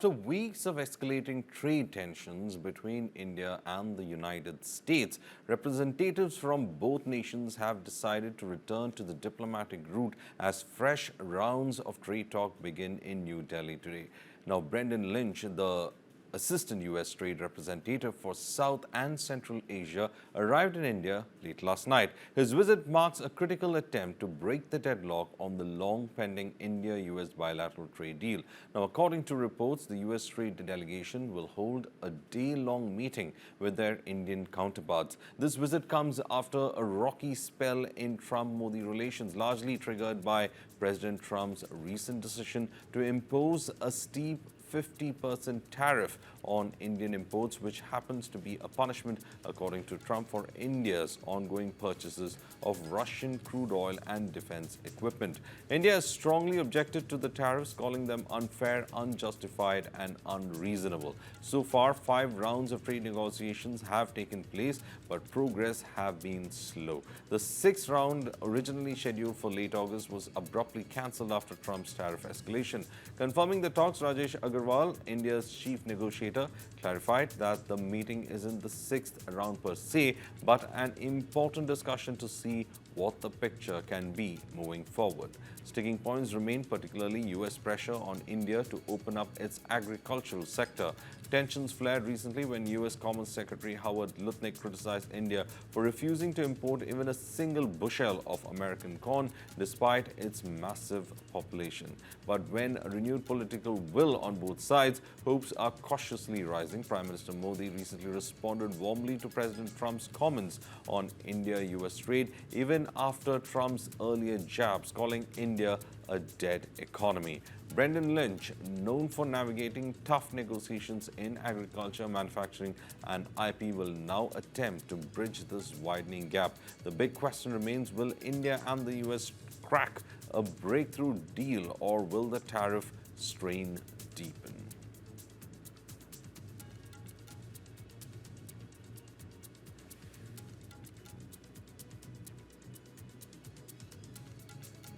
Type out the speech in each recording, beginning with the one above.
After weeks of escalating trade tensions between India and the United States, representatives from both nations have decided to return to the diplomatic route as fresh rounds of trade talk begin in New Delhi today. Now, Brendan Lynch, the Assistant U.S. Trade Representative for South and Central Asia, arrived in India late last night. His visit marks a critical attempt to break the deadlock on the long-pending India-U.S. bilateral trade deal. Now, according to reports, the U.S. trade delegation will hold a day-long meeting with their Indian counterparts. This visit comes after a rocky spell in Trump-Modi relations, largely triggered by President Trump's recent decision to impose a steep 50% tariff on Indian imports, which happens to be a punishment, according to Trump, for India's ongoing purchases of Russian crude oil and defense equipment. India has strongly objected to the tariffs, calling them unfair, unjustified, and unreasonable. So far, 5 rounds of trade negotiations have taken place, but progress have been slow. The 6th round, originally scheduled for late August, was abruptly cancelled after Trump's tariff escalation. Confirming the talks, Rajesh Agarwal, India's chief negotiator, clarified that the meeting isn't the 6th round per se, but an important discussion to see what the picture can be moving forward. Sticking points remain, particularly U.S. pressure on India to open up its agricultural sector. Tensions flared recently when U.S. Commerce Secretary Howard Lutnick criticized India for refusing to import even a single bushel of American corn despite its massive population. But when a renewed political will on both sides, hopes are cautiously rising. Prime Minister Modi recently responded warmly to President Trump's comments on India-U.S. trade, even after Trump's earlier jabs, calling India a dead economy. Brendan Lynch, known for navigating tough negotiations in agriculture, manufacturing, and IP, will now attempt to bridge this widening gap. The big question remains, will India and the US crack a breakthrough deal, or will the tariff strain deepen?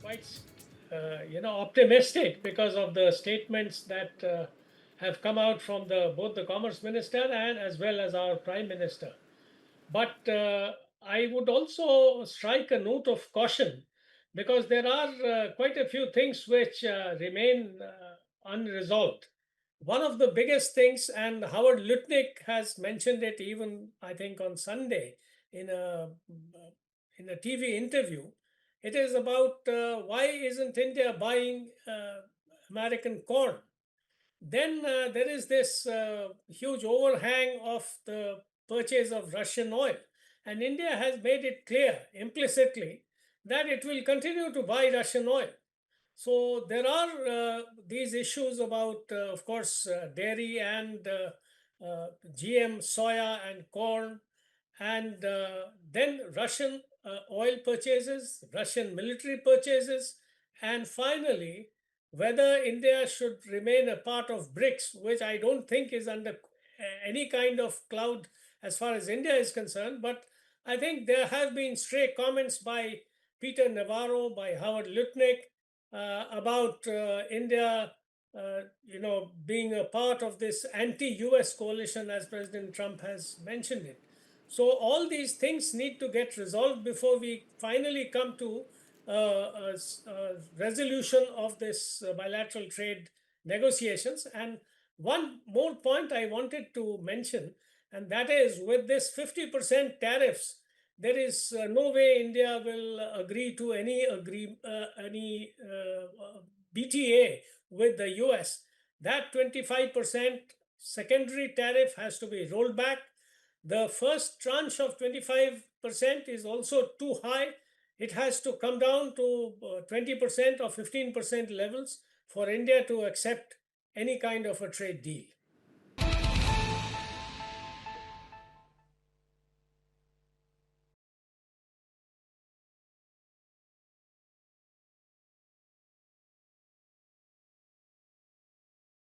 Quite, optimistic because of the statements that have come out from both the Commerce Minister and as well as our Prime Minister. But I would also strike a note of caution because there are quite a few things which remain unresolved. One of the biggest things, and Howard Lutnick has mentioned it even, I think, on Sunday in a TV interview, it is about why isn't India buying American corn? Then there is this huge overhang of the purchase of Russian oil. And India has made it clear implicitly that it will continue to buy Russian oil. So there are these issues about, of course, dairy and GM soya and corn, and then Russian oil purchases, Russian military purchases, and finally, whether India should remain a part of BRICS, which I don't think is under any kind of cloud as far as India is concerned. But I think there have been stray comments by Peter Navarro, by Howard Lutnick, about India, being a part of this anti-US coalition, as President Trump has mentioned it. So all these things need to get resolved before we finally come to a resolution of this bilateral trade negotiations. And one more point I wanted to mention, and that is with this 50% tariffs, there is no way India will agree to any BTA with the US. That 25% secondary tariff has to be rolled back. The first tranche of 25% is also too high. It has to come down to 20% or 15% levels for India to accept any kind of a trade deal.